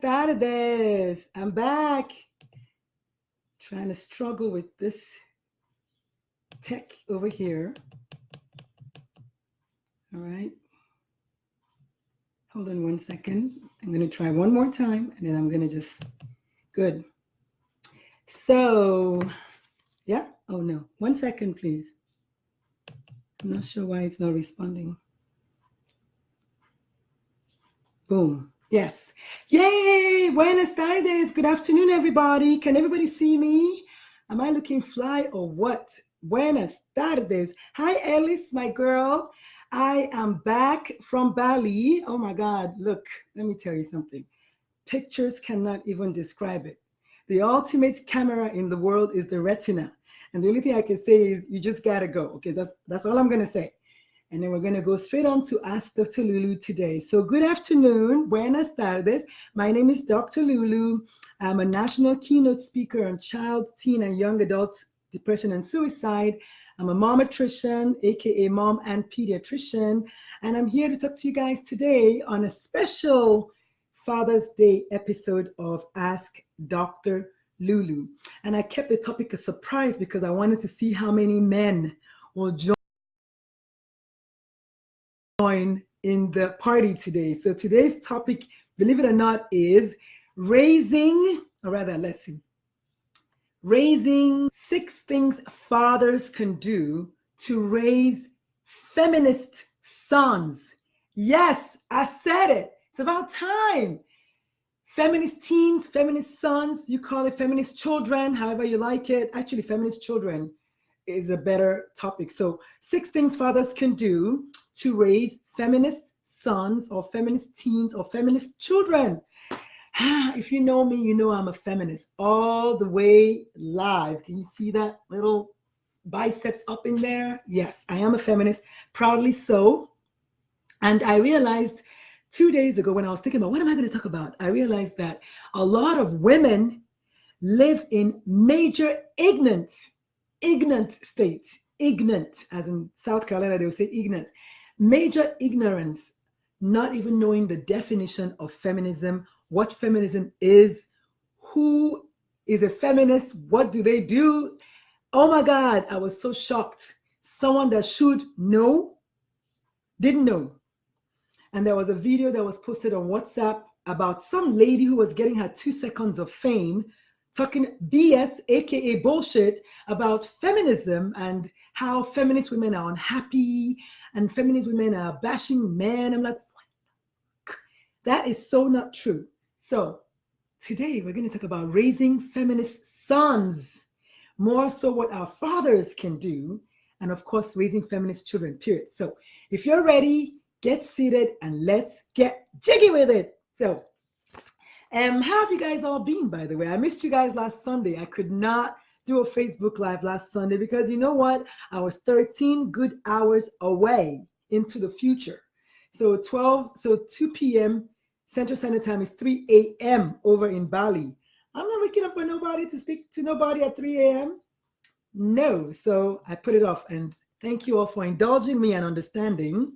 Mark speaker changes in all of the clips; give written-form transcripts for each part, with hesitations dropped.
Speaker 1: Tardes. I'm back. Trying to struggle with this tech over here. All right. Hold on one second. I'm going to try one more time and then I'm going to just. Good. So, yeah. Oh, no. 1 second, please. I'm not sure why it's not responding. Boom. Yes. Yay! Buenas tardes. Good afternoon, everybody. Can everybody see me? Am I looking fly or what? Buenas tardes. Hi, Alice, my girl. I am back from Bali. Oh my God. Look, let me tell you something. Pictures cannot even describe it. The ultimate camera in the world is the retina. And the only thing I can say is you just gotta go. Okay, that's all I'm gonna say. And then we're going to go straight on to Ask Dr. Lulu today. So good afternoon, buenas tardes. My name is Dr. Lulu. I'm a national keynote speaker on child, teen, and young adult depression and suicide. I'm a momatrician, aka mom and pediatrician. And I'm here to talk to you guys today on a special Father's Day episode of Ask Dr. Lulu. And I kept the topic a surprise because I wanted to see how many men will join in the party today. So today's topic, believe it or not, is raising 6 things fathers can do to raise feminist sons. Yes, I said it. It's about time. Feminist teens, feminist sons, you call it feminist children, however you like it. Actually, feminist children is a better topic. So 6 things fathers can do to raise feminist sons or feminist teens or feminist children. If you know me, you know I'm a feminist all the way live. Can you see that little biceps up in there? Yes, I am a feminist, proudly so. And I realized 2 days ago when I was thinking about what am I going to talk about, I realized that a lot of women live in major ignorant states. Ignorant, as in South Carolina, they would say ignorant. Major ignorance, not even knowing the definition of feminism, what feminism is, who is a feminist, what do they do? Oh my God, I was so shocked. Someone that should know didn't know. And there was a video that was posted on WhatsApp about some lady who was getting her 2 seconds of fame talking BS, aka bullshit, about feminism and how feminist women are unhappy and feminist women are bashing men. I'm like, what? That is so not true. So today we're going to talk about raising feminist sons, more so what our fathers can do, and of course, raising feminist children, period. So if you're ready, get seated and let's get jiggy with it. So how have you guys all been, by the way? I missed you guys last Sunday. I could not do a Facebook Live last Sunday because you know what? I was 13 good hours away into the future. So 2 p.m. Central Standard Time is 3 a.m. over in Bali. I'm not waking up for nobody to speak to nobody at 3 a.m. No. So I put it off. And thank you all for indulging me and understanding.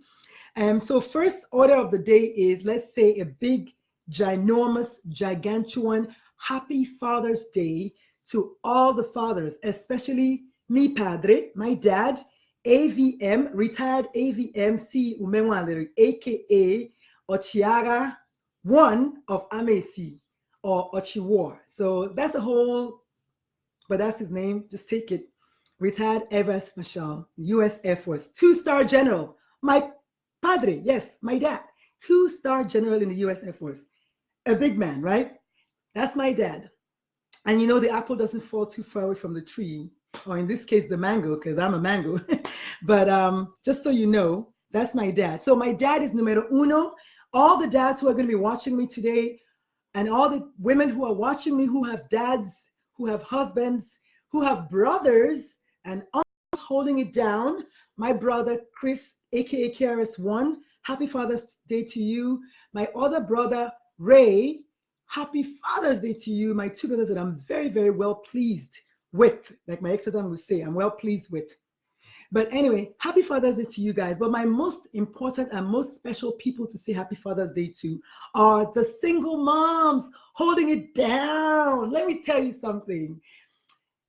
Speaker 1: So first order of the day is, let's say, a big ginormous, gigantuan, happy Father's Day to all the fathers, especially mi padre, my dad, AVM, retired AVM C. Umenwalere, aka Ochiaga 1 of Amesi or Ochiwar. So that's a whole, but that's his name. Just take it. Retired Air Vice Marshal, U.S. Air Force, 2-star general. My padre, yes, my dad, 2-star general in the U.S. Air Force. A big man, right? That's my dad. And you know, the apple doesn't fall too far away from the tree, or in this case, the mango, because I'm a mango. But just so you know, that's my dad. So my dad is numero uno. All the dads who are going to be watching me today, and all the women who are watching me who have dads, who have husbands, who have brothers, and holding it down, my brother, Chris, aka KRS1, happy Father's Day to you. My other brother, Ray, happy Father's Day to you. My 2 brothers that I'm very, very well pleased with, like my ex-husband would say, I'm well pleased with. But anyway, happy Father's Day to you guys. But my most important and most special people to say happy Father's Day to are the single moms holding it down. Let me tell you something.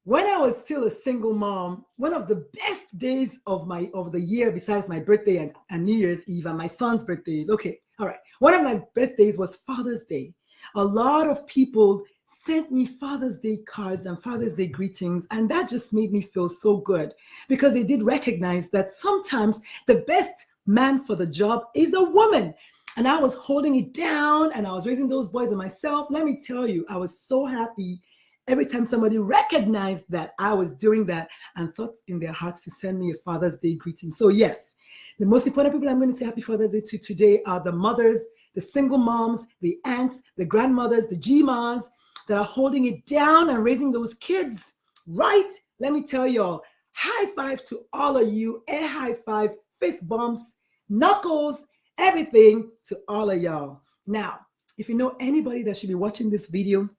Speaker 1: When I was still a single mom, one of the best days of the year, besides my birthday and New Year's Eve and my son's birthdays. Okay, all right. One of my best days was Father's Day. A lot of people sent me Father's Day cards and Father's Day greetings, and that just made me feel so good because they did recognize that sometimes the best man for the job is a woman. And I was holding it down and I was raising those boys and myself. Let me tell you, I was so happy every time somebody recognized that I was doing that and thought in their hearts to send me a Father's Day greeting. So yes, the most important people I'm going to say happy Father's Day to today are the mothers, the single moms, the aunts, the grandmothers, the G-moms that are holding it down and raising those kids, right? Let me tell y'all, high five to all of you, air high five, fist bumps, knuckles, everything to all of y'all. Now, if you know anybody that should be watching this video,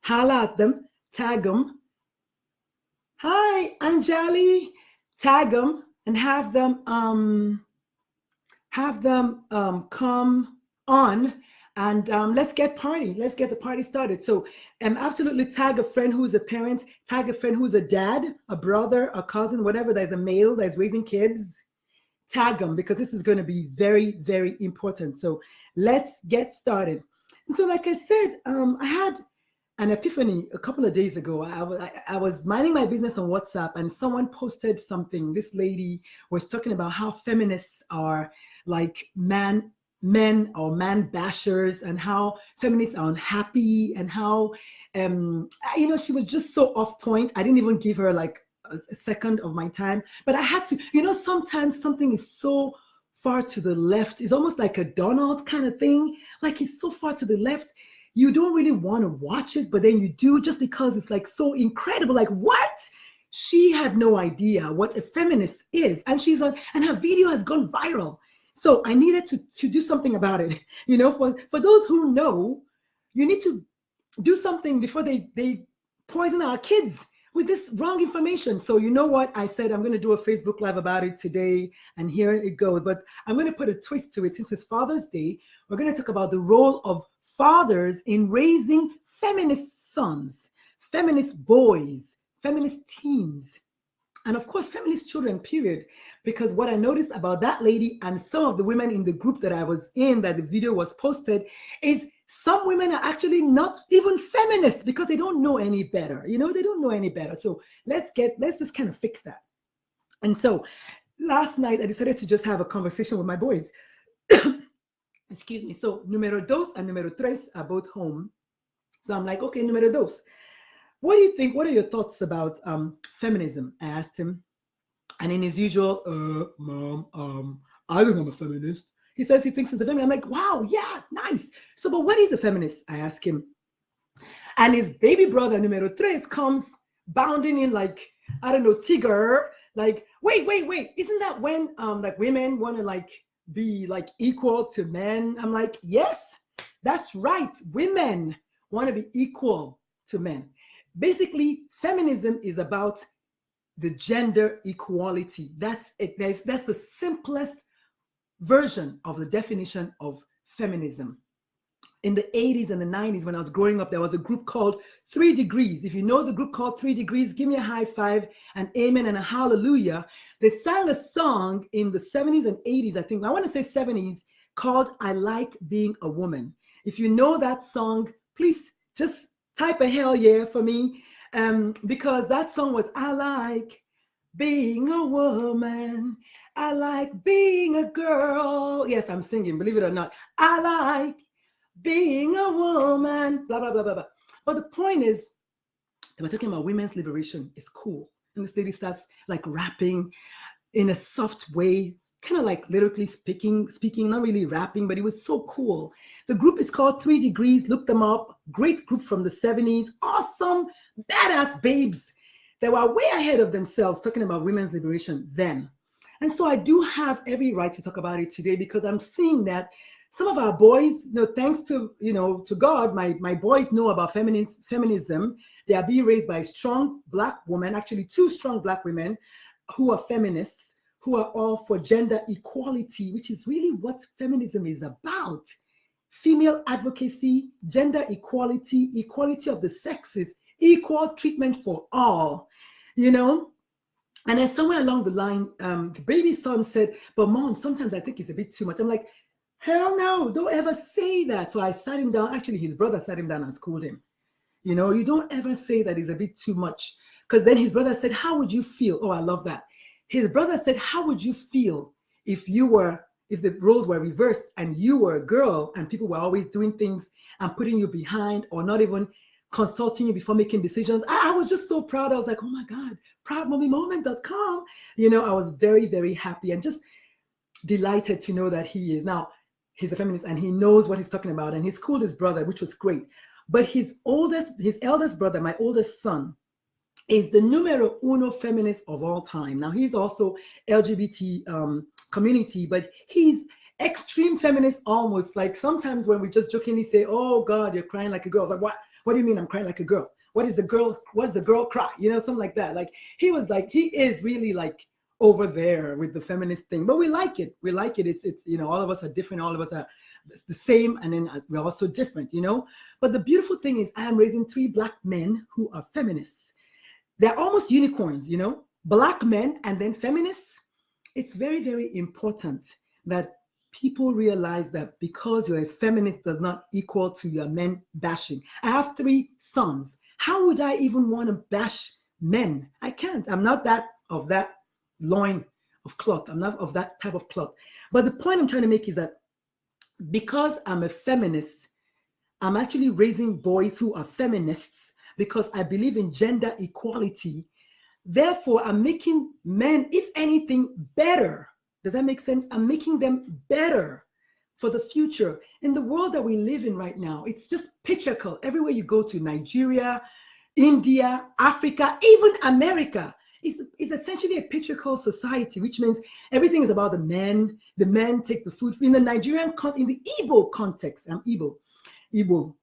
Speaker 1: holla at them, tag them. Hi, Anjali, tag them and have them come on and let's get the party started. So absolutely tag a friend who's a parent, tag a friend who's a dad, a brother, a cousin, whatever, there's a male that's raising kids. Tag them because this is going to be very, very important. So let's get started. And so like I said, I had an epiphany a couple of days ago. I was minding my business on WhatsApp and someone posted something. This lady was talking about how feminists are like men or man bashers and how feminists are unhappy and how, she was just so off point. I didn't even give her like a second of my time, but I had to, sometimes something is so far to the left. It's almost like a Donald kind of thing. Like it's so far to the left. You don't really want to watch it, but then you do just because it's like so incredible. Like what? She had no idea what a feminist is. And she's on, and her video has gone viral. So I needed to do something about it. For those who know, you need to do something before they poison our kids with this wrong information. So you know what? I said I'm going to do a Facebook Live about it today, and here it goes. But I'm going to put a twist to it. Since it's Father's Day, we're going to talk about the role of fathers in raising feminist sons, feminist boys, feminist teens, and of course, feminist children, period. Because what I noticed about that lady and some of the women in the group that I was in, that the video was posted, is some women are actually not even feminists because they don't know any better. They don't know any better. So let's just kind of fix that. And so last night I decided to just have a conversation with my boys. Excuse me. So numero dos and numero tres are both home. So I'm like, okay, numero dos. What do you think? What are your thoughts about feminism? I asked him. And in his usual, Mom, I think I'm a feminist. He says he thinks he's a feminist. I'm like, wow, yeah, nice. So, but what is a feminist? I ask him. And his baby brother, numero tres, comes bounding in like, I don't know, Tigger. Like, wait. Isn't that when like women want to like be like equal to men? I'm like, yes, that's right. Women want to be equal to men. Basically, feminism is about the gender equality. That's it. That's the simplest version of the definition of feminism. In the 80s and the 90s, when I was growing up, there was a group called 3 Degrees. If you know the group called 3 Degrees, give me a high five, an amen, and a hallelujah. They sang a song in the 70s and 80s, I think. I want to say 70s, called I Like Being a Woman. If you know that song, please just type a hell yeah for me. Because that song was I like being a woman. I like being a girl. Yes, I'm singing, believe it or not. I like being a woman, blah, blah, blah, blah, blah. But the point is, they were talking about women's liberation. It's cool. And this lady starts like rapping in a soft way, kind of like lyrically speaking, not really rapping, but it was so cool. The group is called 3 Degrees. Look them up. Great group from the 70s. Awesome, badass babes that were way ahead of themselves talking about women's liberation then. And so I do have every right to talk about it today because I'm seeing that some of our boys, thanks to, to God, my boys know about feminism. They are being raised by a strong Black woman, actually 2 strong Black women. who are feminists, who are all for gender equality, which is really what feminism is about. Female advocacy, gender equality, equality of the sexes, equal treatment for all, you know? And then somewhere along the line, the baby son said, but mom, sometimes I think it's a bit too much. I'm like, hell no, don't ever say that. So I sat him down. Actually, his brother sat him down and schooled him. You know, you don't ever say that it's a bit too much. Because then his brother said, how would you feel? Oh, I love that. His brother said, how would you feel if the roles were reversed and you were a girl and people were always doing things and putting you behind or not even consulting you before making decisions? I was just so proud. I was like, oh my God, proudmommymoment.com. You know, I was very, very happy and just delighted to know that he is now, he's a feminist and he knows what he's talking about, and he schooled his brother, which was great. But his eldest brother, my oldest son, is the numero uno feminist of all time. Now he's also LGBT community, but he's extreme feminist almost. Like sometimes when we just jokingly say, oh God, you're crying like a girl. I was like, what do you mean I'm crying like a girl? What does the girl cry? You know, something like that. Like he is really like over there with the feminist thing, but we like it. We like it. It's, you know, all of us are different. All of us are the same. And then we're also different, you know, but the beautiful thing is I am raising 3 Black men who are feminists. They're almost unicorns, you know, Black men and then feminists. It's very, very important that people realize that because you're a feminist does not equal to your men bashing. I have 3 sons. How would I even want to bash men? I can't. I'm not that loin of cloth. I'm not of that type of cloth. But the point I'm trying to make is that because I'm a feminist, I'm actually raising boys who are feminists because I believe in gender equality. Therefore, I'm making men, if anything, better. Does that make sense? I'm making them better for the future. In the world that we live in right now, it's just patriarchal. Everywhere you go to, Nigeria, India, Africa, even America, it's essentially a patriarchal society, which means everything is about the men. The men take the food. In the Nigerian, in the Igbo context, I'm Igbo.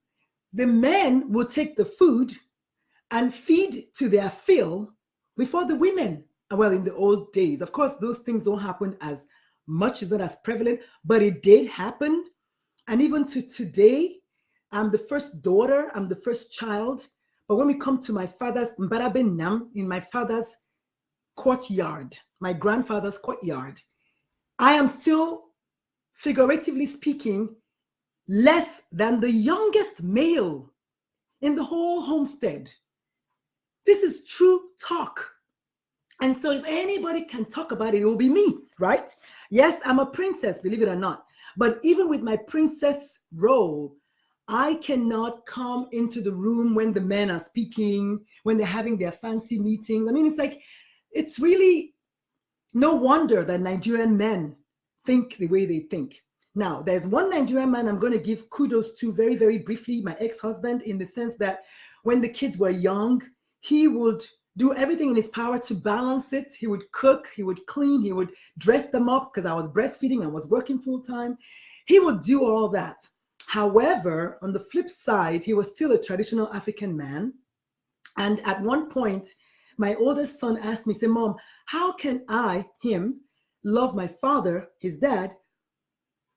Speaker 1: The men will take the food and feed to their fill before the women. Well, in the old days, of course, those things don't happen as much, it's not as prevalent, but it did happen. And even to today, I'm the first daughter, I'm the first child. But when we come to my father's Mbarabenam, in my father's courtyard, my grandfather's courtyard, I am still, figuratively speaking, less than the youngest male in the whole homestead. This is true talk. And so if anybody can talk about it, it will be me, right? Yes, I'm a princess, believe it or not. But even with my princess role, I cannot come into the room when the men are speaking, when they're having their fancy meetings. I mean, it's like, it's really no wonder that Nigerian men think the way they think. Now, there's one Nigerian man I'm going to give kudos to very, very briefly, my ex-husband, in the sense that when the kids were young, he would do everything in his power to balance it. He would cook, he would clean, he would dress them up because I was breastfeeding, I was working full time. He would do all that. However, on the flip side, he was still a traditional African man. And at one point, my oldest son asked me, say, Mom, how can him, love my father, his dad,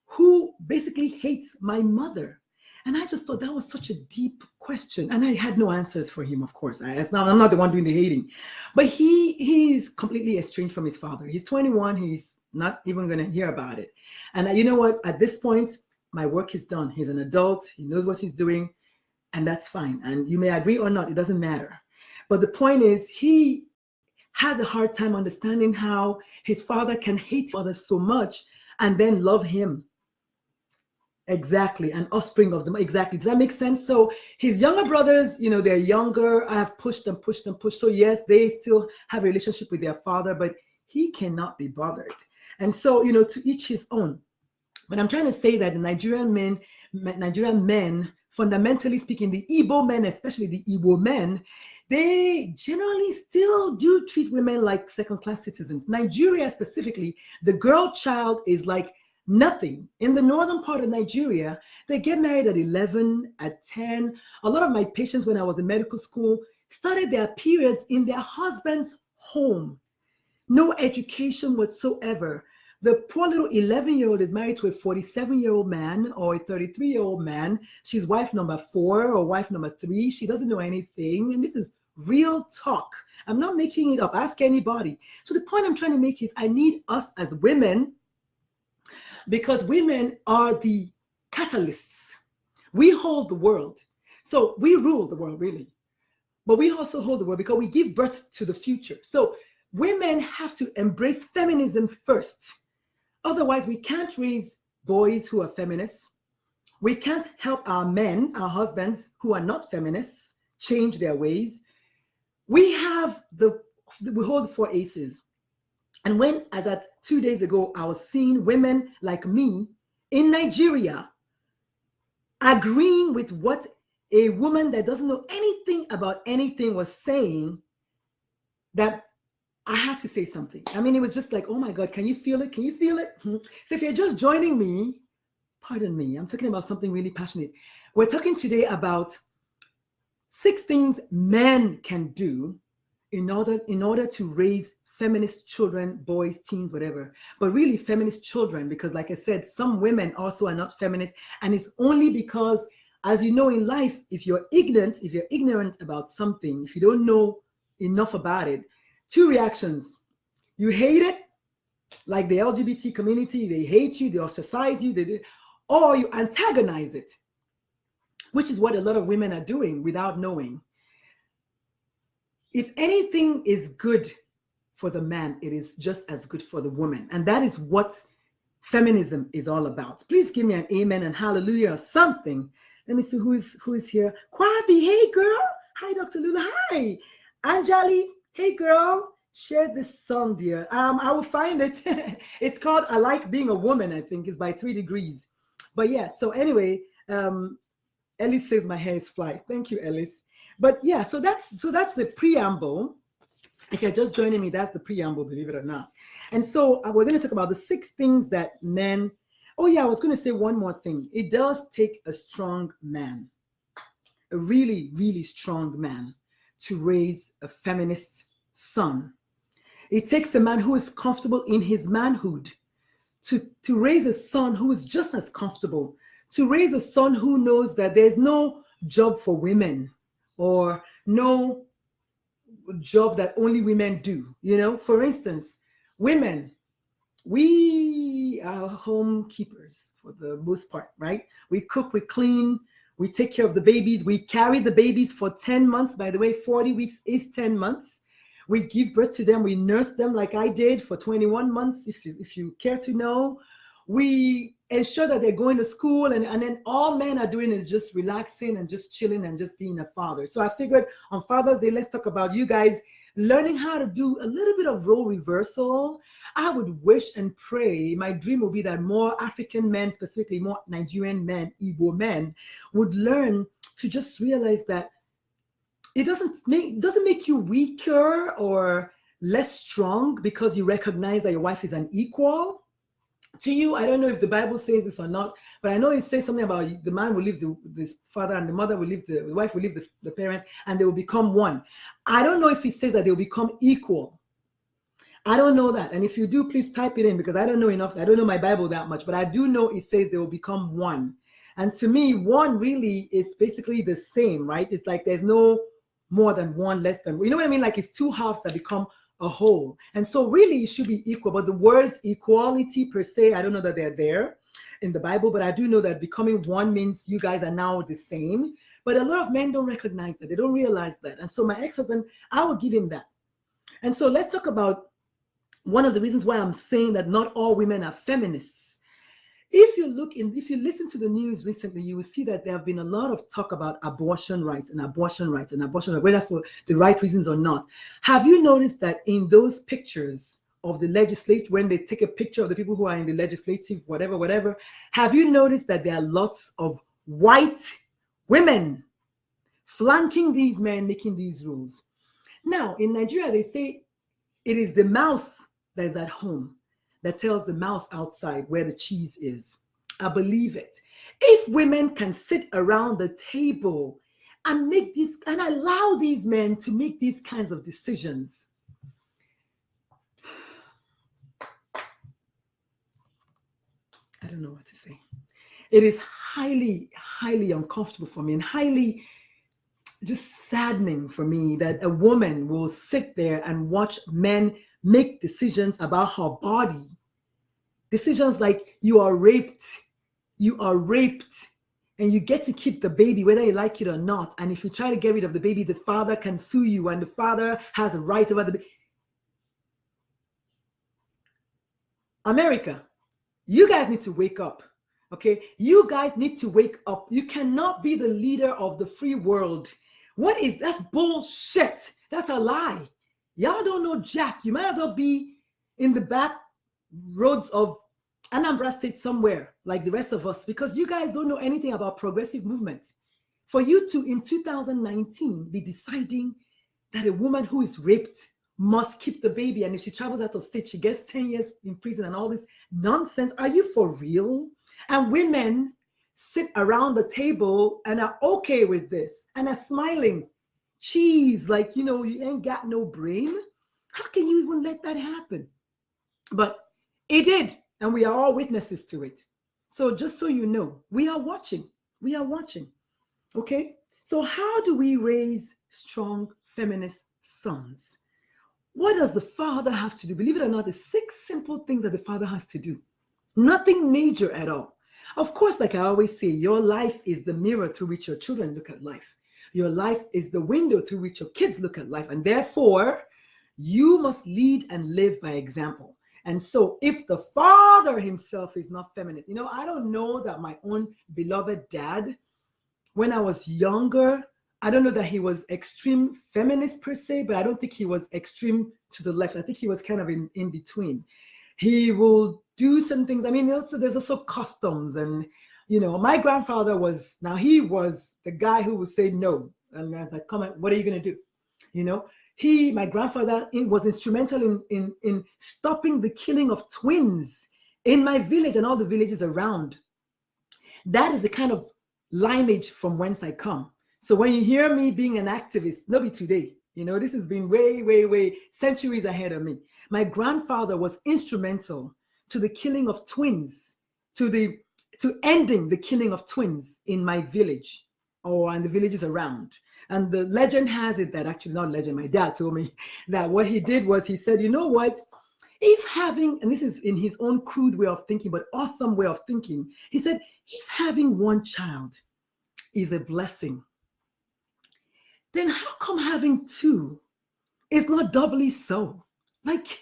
Speaker 1: who basically hates my mother? And I just thought that was such a deep question. And I had no answers for him, of course. I'm not the one doing the hating. But he's completely estranged from his father. He's 21. He's not even going to hear about it. And you know what? At this point, my work is done. He's an adult. He knows what he's doing. And that's fine. And you may agree or not. It doesn't matter. But the point is, he has a hard time understanding how his father can hate others so much and then love him. Exactly, an offspring of them. Exactly. Does that make sense? So his younger brothers, you know, they're younger. I have pushed them. So yes, they still have a relationship with their father, but he cannot be bothered. And so, you know, to each his own. But I'm trying to say that the Nigerian men, fundamentally speaking, the Igbo men, especially the Igbo men, they generally still do treat women like second-class citizens. Nigeria specifically, the girl child is like nothing. In the northern part of Nigeria, they get married at 11, at 10. A lot of my patients when I was in medical school started their periods in their husband's home. no education whatsoever. The poor little 11-year-old is married to a 47-year-old man or a 33-year-old man. She's wife number 4 or wife number 3. She doesn't know anything. And this is real talk. I'm not making it up. Ask anybody. So the point I'm trying to make is I need us as women, because women are the catalysts. We hold the world. So we rule the world, really. But we also hold the world because we give birth to the future. So women have to embrace feminism first. Otherwise, we can't raise boys who are feminists. We can't help our men, our husbands who are not feminists, change their ways. We hold the 4 aces. And when, as at 2 days ago, I was seeing women like me in Nigeria agreeing with what a woman that doesn't know anything about anything was saying, that I had to say something. I mean, it was just like, oh my God, can you feel it? Can you feel it? So if you're just joining me, pardon me, I'm talking about something really passionate. We're talking today about 6 things men can do in order to raise feminist children, boys, teens, whatever, but really feminist children, because like I said, some women also are not feminist. And it's only because, as you know, in life, if you're ignorant about something, if you don't know enough about it, 2 reactions. You hate it, like the LGBT community, they hate you, they ostracize you, or you antagonize it, which is what a lot of women are doing without knowing. If anything is good for the man, it is just as good for the woman. And that is what feminism is all about. Please give me an amen and hallelujah or something. Let me see who is here. Kwabi, hey girl. Hi, Dr. Lula. Hi. Anjali, hey girl. Share this song, dear. I will find it. It's called I Like Being a Woman, I think. It's by 3 Degrees. But yeah, so anyway, Ellis says my hair is fly. Thank you, Ellis. But yeah, so that's the preamble. If you're just joining me, that's the preamble, believe it or not. And so we're going to talk about the 6 things that men. Oh yeah, I was going to say one more thing. It does take a strong man, a really, really strong man, to raise a feminist son. It takes a man who is comfortable in his manhood to raise a son who is just as comfortable, to raise a son who knows that there's no job for women or no job that only women do. You know, for instance, women, we are home keepers for the most part, right? We cook, we clean, we take care of the babies. We carry the babies for 10 months. By the way, 40 weeks is 10 months. We give birth to them. We nurse them like I did for 21 months, if you care to know. We ensure that they're going to school, and then all men are doing is just relaxing and just chilling and just being a father. So I figured on Father's Day, let's talk about you guys learning how to do a little bit of role reversal. I would wish and pray, my dream would be that more African men, specifically more Nigerian men, Igbo men, would learn to just realize that it doesn't make you weaker or less strong because you recognize that your wife is an equal to you. I don't know if the Bible says this or not, but I know it says something about the man will leave the father and the mother will leave the wife will leave the parents, and they will become one. I don't know if it says that they will become equal. I don't know that. And if you do, please type it in, because I don't know enough. I don't know my Bible that much, but I do know it says they will become one. And to me, one really is basically the same, right? It's like there's no more than one, less than, you know what I mean? Like it's 2 halves that become a whole. And so really it should be equal, but the words equality per se, I don't know that they're there in the Bible, but I do know that becoming one means you guys are now the same. But a lot of men don't recognize that. They don't realize that. And so my ex-husband, I will give him that. And so let's talk about one of the reasons why I'm saying that not all women are feminists. If you listen to the news recently, you will see that there have been a lot of talk about abortion rights, whether for the right reasons or not. Have you noticed that in those pictures of the legislature, when they take a picture of the people who are in the legislative, whatever, have you noticed that there are lots of white women flanking these men, making these rules? Now, in Nigeria, they say it is the mouse that is at home that tells the mouse outside where the cheese is. I believe it. If women can sit around the table and allow these men to make these kinds of decisions, I don't know what to say. It is highly, highly uncomfortable for me and highly just saddening for me that a woman will sit there and watch men make decisions about her body. Decisions like you are raped, and you get to keep the baby whether you like it or not. And if you try to get rid of the baby, the father can sue you and the father has a right over the baby. America, you guys need to wake up. Okay, you guys need to wake up. You cannot be the leader of the free world. That's bullshit. That's a lie. Y'all don't know jack. You might as well be in the back roads of Anambra State somewhere like the rest of us, because you guys don't know anything about progressive movements. For you to, in 2019, be deciding that a woman who is raped must keep the baby, and if she travels out of state, she gets 10 years in prison and all this nonsense. Are you for real? And women sit around the table and are okay with this and are smiling. Cheese, like, you ain't got no brain. How can you even let that happen? But it did, and we are all witnesses to it. So just so you know, we are watching. We are watching. Okay? So how do we raise strong feminist sons? What does the father have to do? Believe it or not, there's 6 simple things that the father has to do. Nothing major at all. Of course, like I always say, your life is the mirror through which your children look at life. Your life is the window through which your kids look at life. And therefore, you must lead and live by example. And so if the father himself is not feminist, I don't know that my own beloved dad, when I was younger, I don't know that he was extreme feminist per se, but I don't think he was extreme to the left. I think he was kind of in between. He will do some things. I mean, there's also customs. And, my grandfather was the guy who would say no. And I was like, come on, what are you going to do? My grandfather was instrumental in stopping the killing of twins in my village and all the villages around. That is the kind of lineage from whence I come. So when you hear me being an activist, not be today, this has been way, way, way centuries ahead of me. My grandfather was instrumental to the killing of twins, to ending the killing of twins in my village and the villages around. And the legend has it that, actually not legend, my dad told me that what he did was he said, you know what, and this is in his own crude way of thinking, but awesome way of thinking. He said, if having one child is a blessing, then how come having 2 is not doubly so? Like,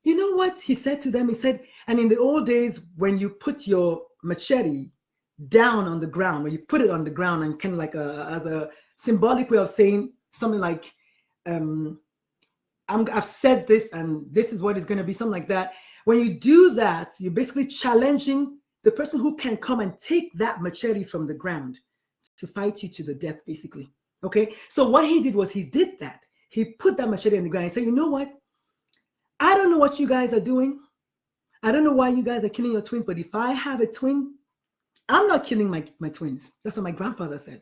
Speaker 1: you know what he said to them? He said, and in the old days, when you put your machete down on the ground, when you put it on the ground and kind of like as a symbolic way of saying something like, I've said this and this is what it's going to be, something like that. When you do that, you're basically challenging the person who can come and take that machete from the ground to fight you to the death, basically. Okay, so what he did was he did that. He put that machete in the ground and said, you know what? I don't know what you guys are doing. I don't know why you guys are killing your twins, but if I have a twin, I'm not killing my twins. That's what my grandfather said.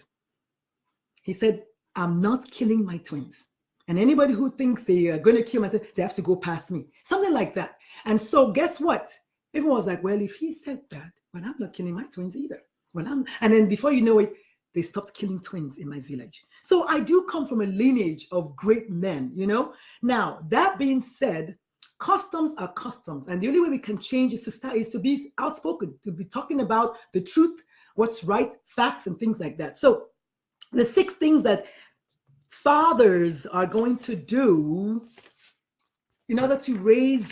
Speaker 1: He said, I'm not killing my twins. And anybody who thinks they are going to kill myself, they have to go past me. Something like that. And so guess what? Everyone was like, well, if he said that, well, I'm not killing my twins either. And then before you know it, they stopped killing twins in my village. So I do come from a lineage of great men, Now, that being said, customs are customs. And the only way we can change is to be outspoken, to be talking about the truth, what's right, facts, and things like that. So the 6 things that fathers are going to do in order to raise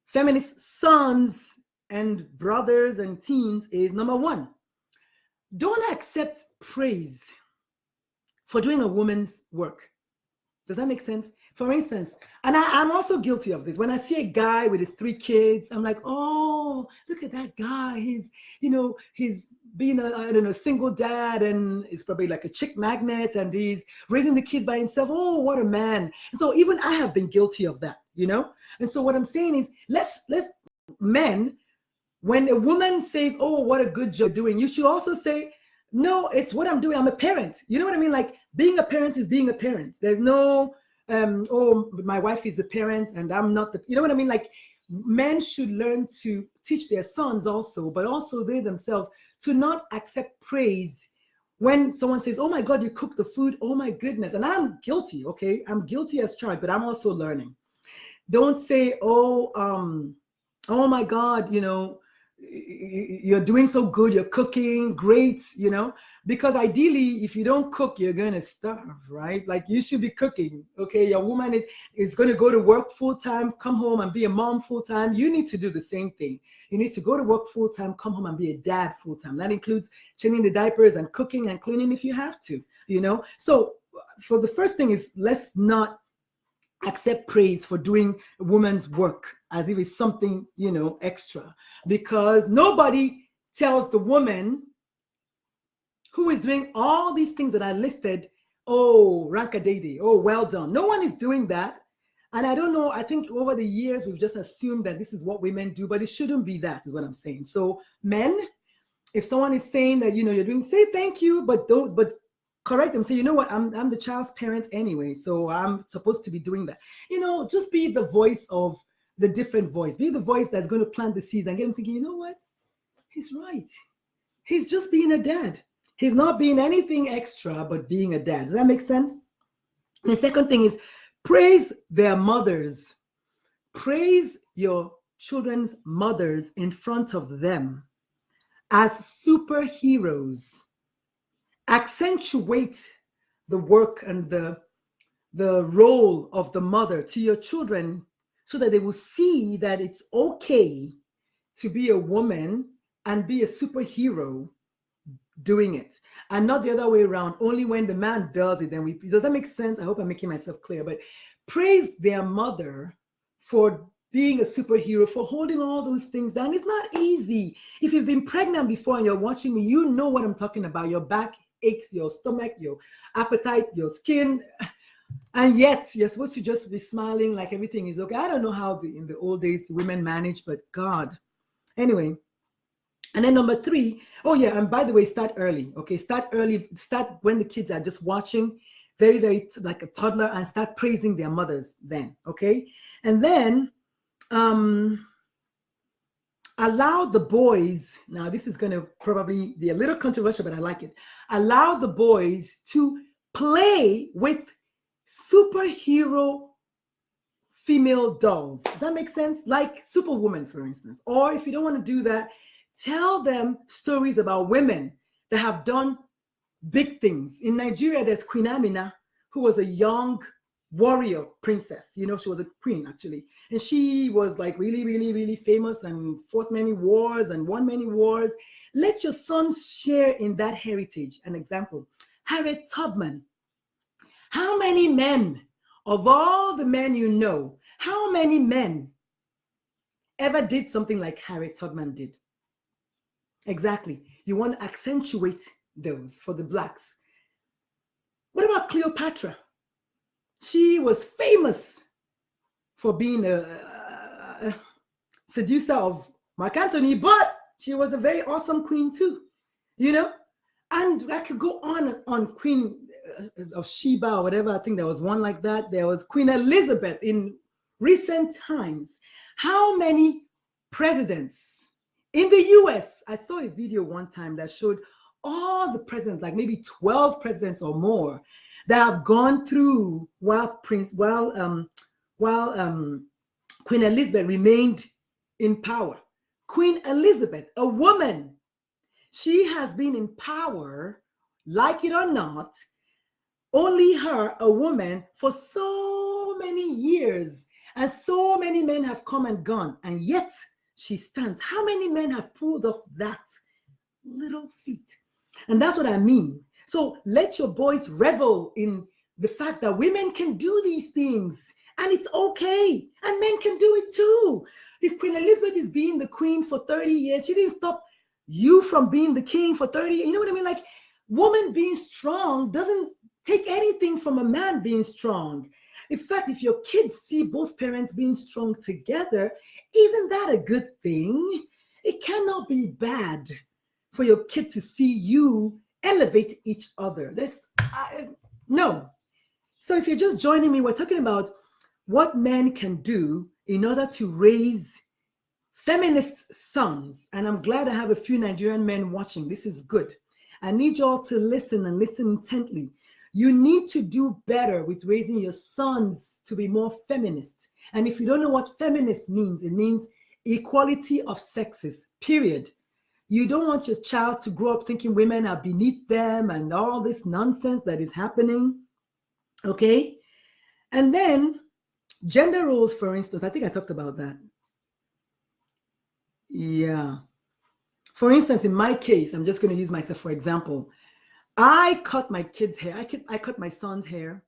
Speaker 1: feminist sons and brothers and teens is, number 1, don't accept praise for doing a woman's work. Does that make sense? For instance, and I'm also guilty of this. When I see a guy with his 3 kids, I'm like, oh, look at that guy. He's being a single dad, and he's probably like a chick magnet, and he's raising the kids by himself. Oh, what a man. So even I have been guilty of that, And so what I'm saying is, let's men, when a woman says, oh, what a good job doing, you should also say, no, it's what I'm doing. I'm a parent. You know what I mean? Like, being a parent is being a parent. There's no, oh, my wife is the parent and I'm not you know what I mean? Like, Men should learn to teach their sons also, but also they themselves, to not accept praise when someone says, oh my God, you cooked the food, oh my goodness. And I'm guilty, okay? I'm guilty as charged, but I'm also learning. Don't say, oh my God, you're doing so good, you're cooking great, because ideally, if you don't cook, you're going to starve, right? Like, you should be cooking, okay? Your woman is going to go to work full time, come home and be a mom full time. You need to do the same thing. You need to go to work full time, come home and be a dad full time. That includes changing the diapers and cooking and cleaning if you have to, So for the first thing is, let's not accept praise for doing a woman's work as if it's something, extra, because nobody tells the woman who is doing all these things that I listed, oh, rank-a-day-day, oh, well done. No one is doing that. And I don't know, I think over the years, we've just assumed that this is what women do, but it shouldn't be that, is what I'm saying. So men, if someone is saying that, you're doing, say thank you, but correct them. Say, you know what, I'm the child's parent anyway, so I'm supposed to be doing that. Just be the voice of the different voice. Be the voice that's going to plant the seeds and get them thinking, you know what, he's right. He's just being a dad. He's not being anything extra, but being a dad. Does that make sense? The second thing is, praise their mothers. Praise your children's mothers in front of them as superheroes. Accentuate the work and the role of the mother to your children so that they will see that it's okay to be a woman and be a superhero doing it, and not the other way around. Only when the man does it, then does that make sense? I hope I'm making myself clear. But praise their mother for being a superhero, for holding all those things down. It's not easy. If you've been pregnant before and you're watching me, you know what I'm talking about. Your back aches, your stomach, your appetite, your skin, and yet you're supposed to just be smiling like everything is okay. I don't know how in the old days women manage, but God. Anyway, and then number 3, oh yeah, and by the way, start early, okay? Start early, start when the kids are just watching, very, very like a toddler, and start praising their mothers then, okay? And then allow the boys, now this is going to probably be a little controversial, but I like it. Allow the boys to play with superhero female dolls. Does that make sense? Like Superwoman, for instance. Or if you don't want to do that, tell them stories about women that have done big things. In Nigeria, there's Queen Amina, who was a young warrior princess. She was a queen, actually. And she was like really, really, really famous and fought many wars and won many wars. Let your sons share in that heritage. An example, Harriet Tubman. How many men, of all the men you know, how many men ever did something like Harriet Tubman did? Exactly. You want to accentuate those for the Blacks. What about Cleopatra? She was famous for being a seducer of Mark Antony, but she was a very awesome queen too, And I could go on and on. Queen of Sheba or whatever, I think there was one like that. There was Queen Elizabeth in recent times. How many presidents in the US? I saw a video one time that showed all the presidents, like maybe 12 presidents or more, that have gone through while Queen Elizabeth remained in power. Queen Elizabeth, a woman, she has been in power, like it or not, only her, a woman, for so many years, and so many men have come and gone, and yet she stands. How many men have pulled off that little feat? And that's what I mean. So let your boys revel in the fact that women can do these things, and it's okay, and men can do it too. If Queen Elizabeth is being the queen for 30 years, she didn't stop you from being the king for 30 years. You know what I mean? Like, woman being strong doesn't take anything from a man being strong. In fact, if your kids see both parents being strong together, isn't that a good thing? It cannot be bad for your kid to see you elevate each other. No. So if you're just joining me, we're talking about what men can do in order to raise feminist sons. And I'm glad I have a few Nigerian men watching. This is good. I need you all to listen and listen intently. You need to do better with raising your sons to be more feminist. And if you don't know what feminist means, it means equality of sexes, period. You don't want your child to grow up thinking women are beneath them and all this nonsense that is happening. Okay? And then gender roles, for instance, I think I talked about that. Yeah. For instance, in my case, I'm just going to use myself for example. I cut my kids' hair. I cut my son's hair.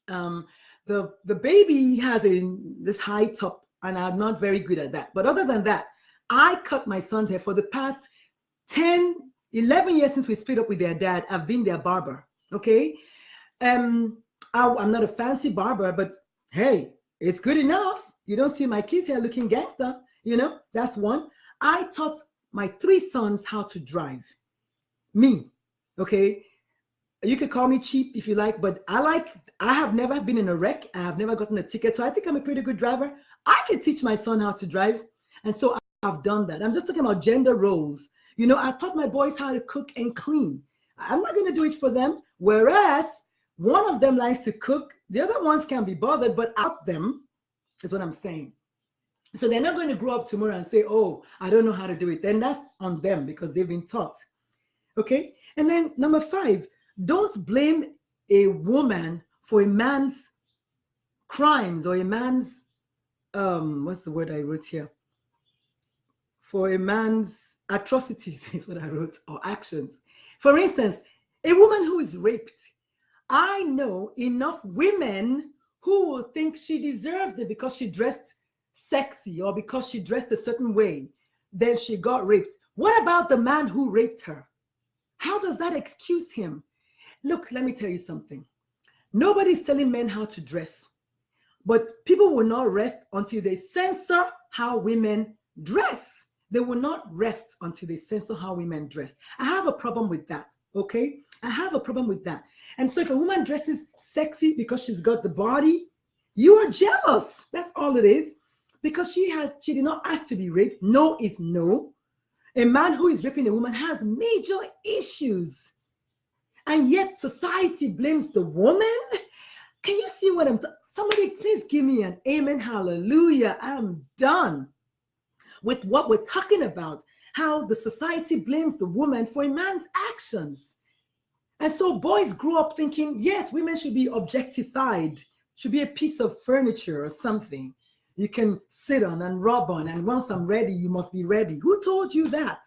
Speaker 1: The baby has this high top, and I'm not very good at that. But other than that, I cut my son's hair for the past 10, 11 years since we split up with their dad. I've been their barber. Okay. I'm not a fancy barber, but hey, it's good enough. You don't see my kids' hair looking gangster. That's one. I taught my 3 sons how to drive. Me. Okay. You could call me cheap if you like, but I have never been in a wreck. I have never gotten a ticket. So I think I'm a pretty good driver. I can teach my son how to drive. And so I've done that. I'm just talking about gender roles. I taught my boys how to cook and clean. I'm not going to do it for them. Whereas one of them likes to cook. The other ones can be bothered, but out them is what I'm saying. So they're not going to grow up tomorrow and say, oh, I don't know how to do it. Then that's on them because they've been taught. Okay. And then number 5, don't blame a woman for a man's crimes or a man's, what's the word I wrote here? For a man's atrocities is what I wrote, or actions. For instance, a woman who is raped. I know enough women who will think she deserved it because she dressed sexy or because she dressed a certain way. Then she got raped. What about the man who raped her? How does that excuse him? Look, let me tell you something. Nobody's telling men how to dress, but people will not rest until they censor how women dress. They will not rest until they censor how women dress. I have a problem with that, okay? I have a problem with that. And so if a woman dresses sexy because she's got the body, you are jealous. That's all it is. Because she did not ask to be raped. No is no. A man who is raping a woman has major issues. And yet society blames the woman. Can you see what I'm somebody please give me an amen, hallelujah. I'm done with what we're talking about. How the society blames the woman for a man's actions. And so boys grew up thinking, yes, women should be objectified, should be a piece of furniture or something you can sit on and rub on. And once I'm ready, you must be ready. Who told you that?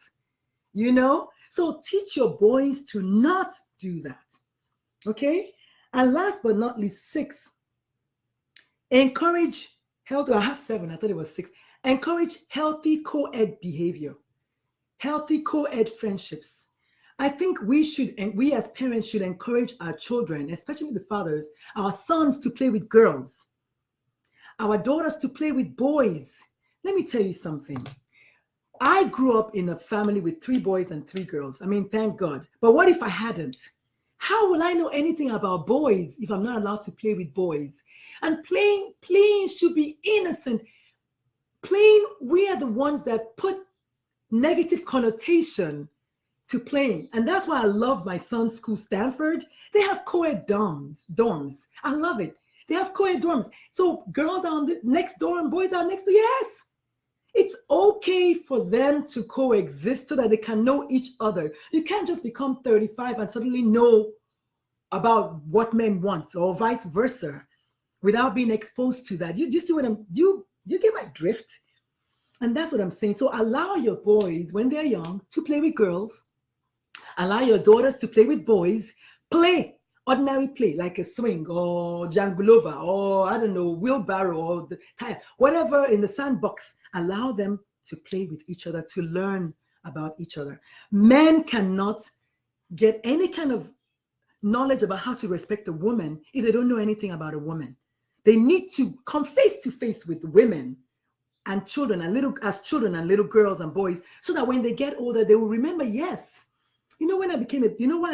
Speaker 1: So teach your boys to not do that. Okay. And last but not least, 6, encourage healthy. I have 7. I thought it was 6. Encourage healthy co-ed behavior, healthy co-ed friendships. I think we as parents should encourage our children, especially the fathers, our sons to play with girls, our daughters to play with boys. Let me tell you something. I grew up in a family with 3 boys and 3 girls. I mean, thank God. But what if I hadn't? How will I know anything about boys if I'm not allowed to play with boys? And playing should be innocent. Playing, we are the ones that put negative connotation to playing. And that's why I love my son's school, Stanford. They have co-ed dorms. I love it. They have co-ed dorms. So girls are on the next door and boys are next door. Yes. It's okay for them to coexist so that they can know each other. You can't just become 35 and suddenly know about what men want or vice versa without being exposed to that. You see what you get my drift? And that's what I'm saying. So allow your boys when they're young to play with girls. Allow your daughters to play with boys. Play. Ordinary play like a swing or jangulova or I don't know, wheelbarrow or the tire, whatever in the sandbox. Allow them to play with each other, to learn about each other. Men cannot get any kind of knowledge about how to respect a woman if they don't know anything about a woman. They need to come face to face with women and children and little girls and boys, so that when they get older, they will remember, yes, you know why I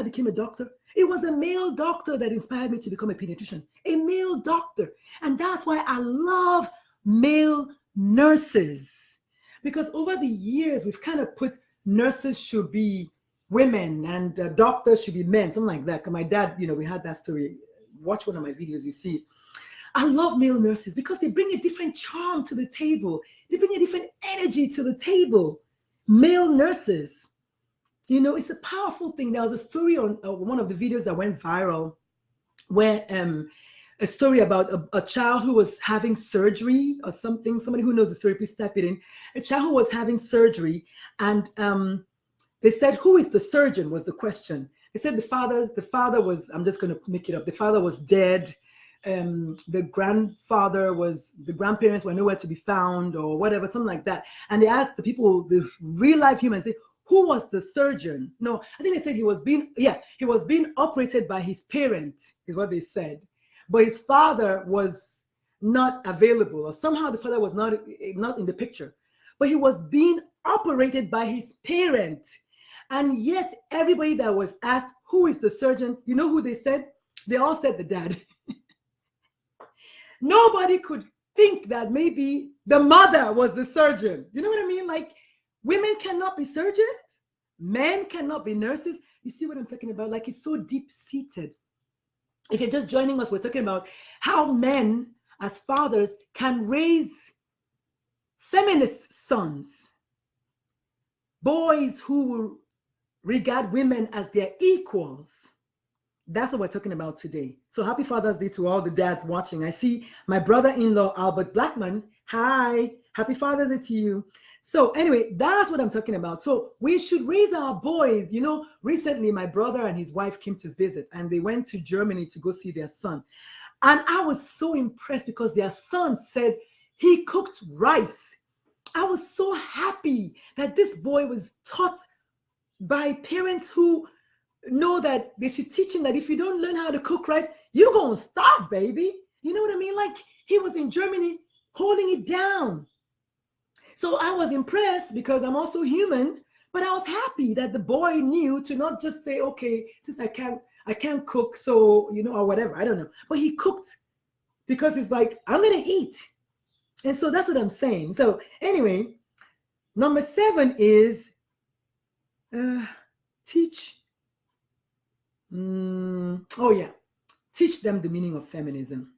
Speaker 1: became a doctor? It was a male doctor that inspired me to become a pediatrician, a male doctor. And that's why I love male nurses. Because over the years, we've kind of put nurses should be women and doctors should be men, something like that. Because my dad, we had that story. Watch one of my videos, you see it. I love male nurses because they bring a different charm to the table. They bring a different energy to the table. Male nurses. It's a powerful thing. There was a story on one of the videos that went viral where a story about a child who was having surgery or something. Somebody who knows the story, please type it in. A child who was having surgery, and they said, who is the surgeon was the question. They said the father was, I'm just going to make it up. The father was dead. The grandparents were nowhere to be found or whatever, something like that. And they asked the people, the real life humans, who was the surgeon? No, I think they said he was being operated by his parent, is what they said. But his father was not available, or somehow the father was not in the picture. But he was being operated by his parent. And yet everybody that was asked, who is the surgeon? You know who they said? They all said the dad. Nobody could think that maybe the mother was the surgeon. You know what I mean? Like, women cannot be surgeons. Men cannot be nurses. You see what I'm talking about? Like, it's so deep-seated. If you're just joining us, we're talking about how men, as fathers, can raise feminist sons. Boys who will regard women as their equals. That's what we're talking about today. So happy Father's Day to all the dads watching. I see my brother-in-law, Albert Blackman. Hi, happy Father's Day to you. So anyway, that's what I'm talking about. So we should raise our boys. Recently my brother and his wife came to visit, and they went to Germany to go see their son. And I was so impressed because their son said he cooked rice. I was so happy that this boy was taught by parents who know that they should teach him that if you don't learn how to cook rice, you're going to starve, baby. You know what I mean? Like, he was in Germany holding it down. So I was impressed because I'm also human, but I was happy that the boy knew to not just say, okay, since I can't cook, so, or whatever, I don't know. But he cooked because he's like, I'm going to eat. And so that's what I'm saying. So anyway, number 7 is teach. Teach them the meaning of feminism.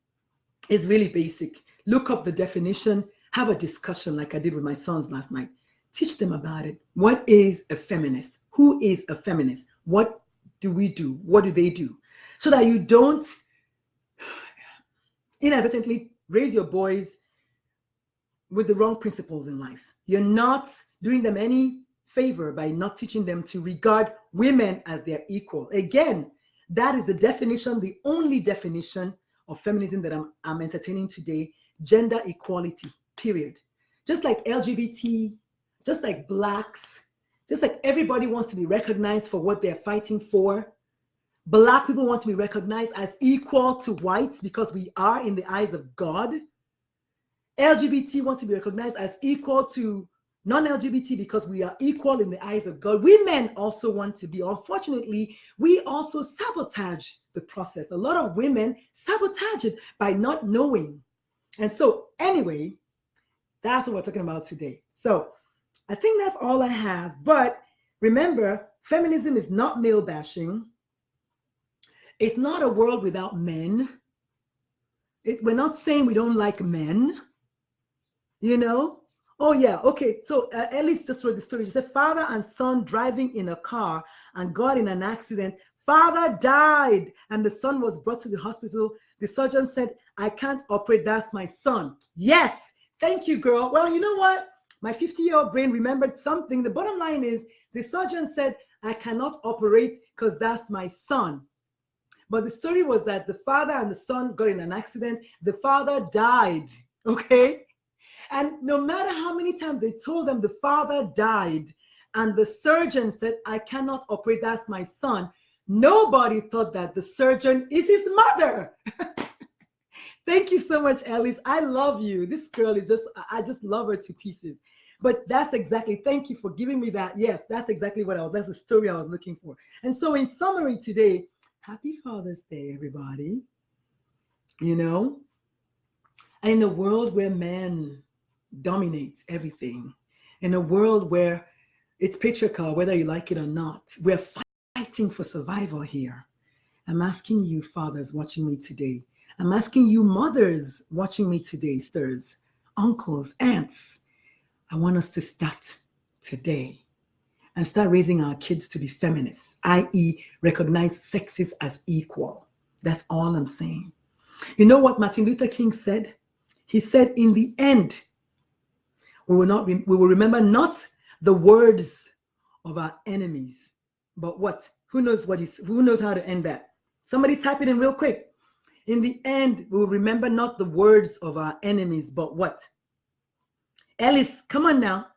Speaker 1: It's really basic. Look up the definition, have a discussion like I did with my sons last night. Teach them about it. What is a feminist? Who is a feminist? What do we do? What do they do? So that you don't inadvertently raise your boys with the wrong principles in life. You're not doing them any favor by not teaching them to regard women as their equal. Again, that is the definition, the only definition of feminism that I'm entertaining today. Gender equality, period. Just like LGBT, just like blacks, just like everybody wants to be recognized for what they're fighting for. Black people want to be recognized as equal to whites because we are in the eyes of God. LGBT want to be recognized as equal to non-LGBT because we are equal in the eyes of God. Women also want to be. Unfortunately, we also sabotage the process. A lot of women sabotage it by not knowing. And so anyway, that's what we're talking about today. So I think that's all I have. But remember, feminism is not male bashing. It's not a world without men. We're not saying we don't like men. Oh yeah, okay. So Ellis just wrote the story. She said, father and son driving in a car and got in an accident. Father died and the son was brought to the hospital. The surgeon said, I can't operate, that's my son. Yes, thank you, girl. Well, you know what? My 50-year-old brain remembered something. The bottom line is the surgeon said, I cannot operate because that's my son. But the story was that the father and the son got in an accident. The father died, okay? And no matter how many times they told them the father died and the surgeon said, I cannot operate, that's my son, nobody thought that the surgeon is his mother. Thank you so much, Alice. I love you. This girl is I just love her to pieces. But that's exactly, thank you for giving me that. Yes, that's exactly that's the story I was looking for. And so in summary today, Happy Father's Day, everybody. You know, in a world where man dominates everything, in a world where it's patriarchal, whether you like it or not, we're fighting for survival here. I'm asking you, fathers watching me today. I'm asking you, mothers watching me today, sisters, uncles, aunts. I want us to start today and start raising our kids to be feminists, i.e., recognize sexes as equal. That's all I'm saying. You know what Martin Luther King said? He said, in the end, we will remember not the words of our enemies, but what? Who knows how to end that? Somebody type it in real quick. In the end, we will remember not the words of our enemies, but what? Ellis, come on now.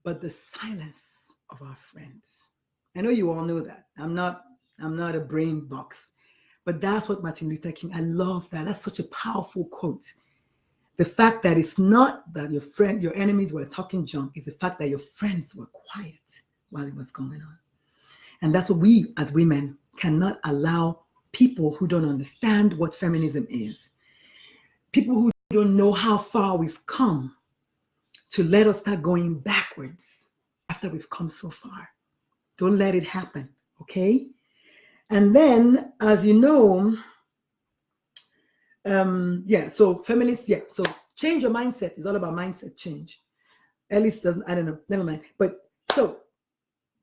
Speaker 1: But the silence of our friends. I know you all know that. I'm not a brain box. But that's what Martin Luther King, I love that. That's such a powerful quote. The fact that it's not that your enemies were talking junk, it's the fact that your friends were quiet while it was going on. And that's what we as women cannot allow people who don't understand what feminism is, people who don't know how far we've come, to let us start going backwards after we've come so far. Don't let it happen, okay? And then, as you know, so feminists, so change your mindset. It's all about mindset change. Ellis doesn't, I don't know, never mind. But so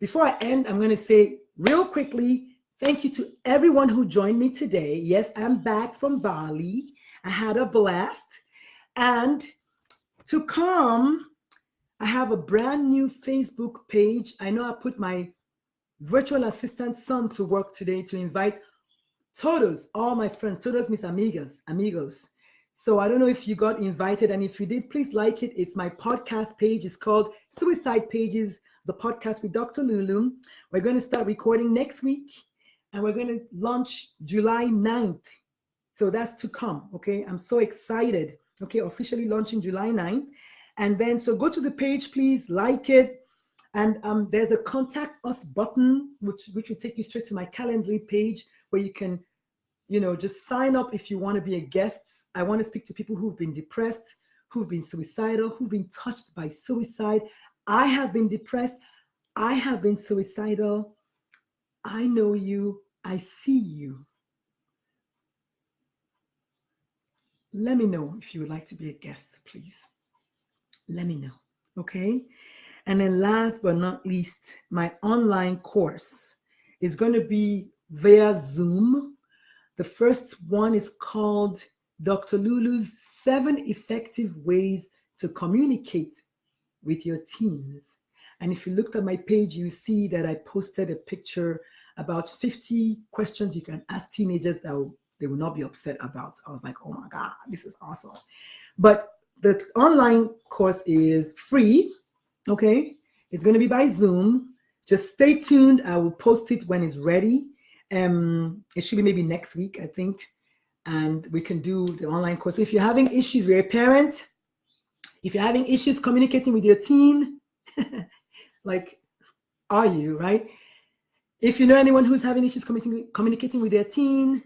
Speaker 1: before I end, I'm going to say real quickly, thank you to everyone who joined me today. Yes, I'm back from Bali. I had a blast. And to come, I have a brand new Facebook page. I know I put my virtual assistant son to work today to invite todos, all my friends. Todos mis amigos. So I don't know if you got invited, and if you did, please like it. It's my podcast page. It's called Suicide Pages, the podcast with Dr. Lulu. We're going to start recording next week, and we're going to launch July 9th. So that's to come, okay? I'm so excited. Okay, officially launching July 9th. And then, so go to the page, please, like it. And there's a contact us button, which will take you straight to my Calendly page, where you can, just sign up if you want to be a guest. I want to speak to people who've been depressed, who've been suicidal, who've been touched by suicide. I have been depressed. I have been suicidal. I know you. I see you. Let me know if you would like to be a guest, please. Let me know, okay? And then last but not least, my online course is going to be via Zoom. The first one is called Dr. Lulu's 7 Effective Ways to Communicate with Your Teens. And if you looked at my page, you see that I posted a picture about 50 questions you can ask teenagers that they will not be upset about. I was like, oh my God, this is awesome. But the online course is free, okay? It's going to be by Zoom. Just stay tuned. I will post it when it's ready. It should be maybe next week, I think. And we can do the online course. So if you're having issues, you're a parent, if you're having issues communicating with your teen, like, are you, right? If you know anyone who's having issues communicating with their teen,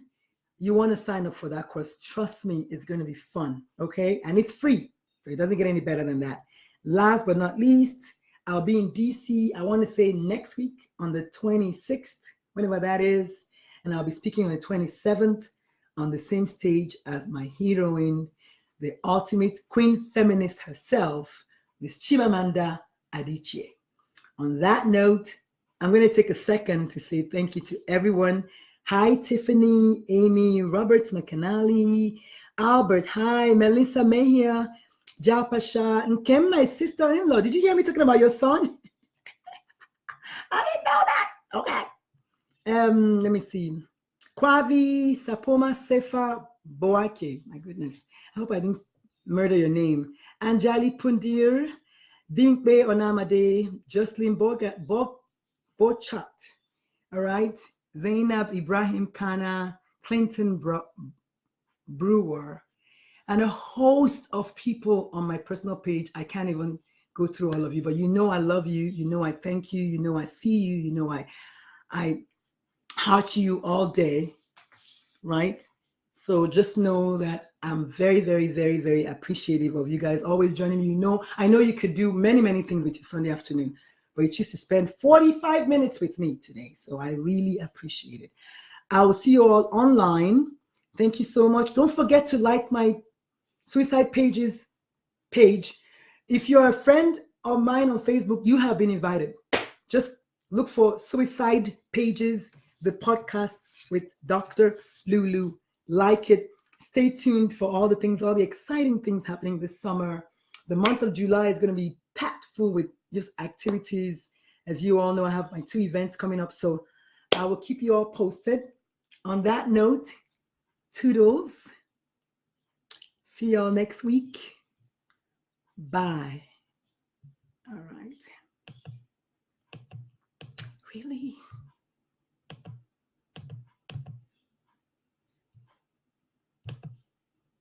Speaker 1: you want to sign up for that course. Trust me, it's going to be fun, okay? And it's free, so it doesn't get any better than that. Last but not least, I'll be in DC, I want to say next week on the 26th, whenever that is, and I'll be speaking on the 27th on the same stage as my heroine, the ultimate queen feminist herself, Miss Chimamanda Adichie. On that note, I'm going to take a second to say thank you to everyone. Hi, Tiffany, Amy, Roberts McAnally, Albert, hi, Melissa Mejia, Jao Pasha, and Kim, my sister-in-law. Did you hear me talking about your son? I didn't know that. Okay. Let me see. Kwavi, Sapoma, Sefa, Boake. My goodness. I hope I didn't murder your name. Anjali Pundir, Binkbe Onamade, Jocelyn Bochat. All right. Zainab Ibrahim Kana, Clinton Brewer, and a host of people on my personal page. I can't even go through all of you, but you know I love you. You know I thank you. You know I see you. You know I heart to you all day, right? So just know that I'm very, very, very, very appreciative of you guys always joining me. I know you could do many, many things with your Sunday afternoon, but you choose to spend 45 minutes with me today. So I really appreciate it. I will see you all online. Thank you so much. Don't forget to like my Suicide Pages page. If you're a friend of mine on Facebook, you have been invited. Just look for Suicide Pages, the podcast with Dr. Lulu. Like it. Stay tuned for all the exciting things happening this summer. The month of July is going to be packed full with just activities. As you all know, I have my 2 events coming up, so I will keep you all posted. On that note, toodles. See y'all next week. Bye. All right. Really?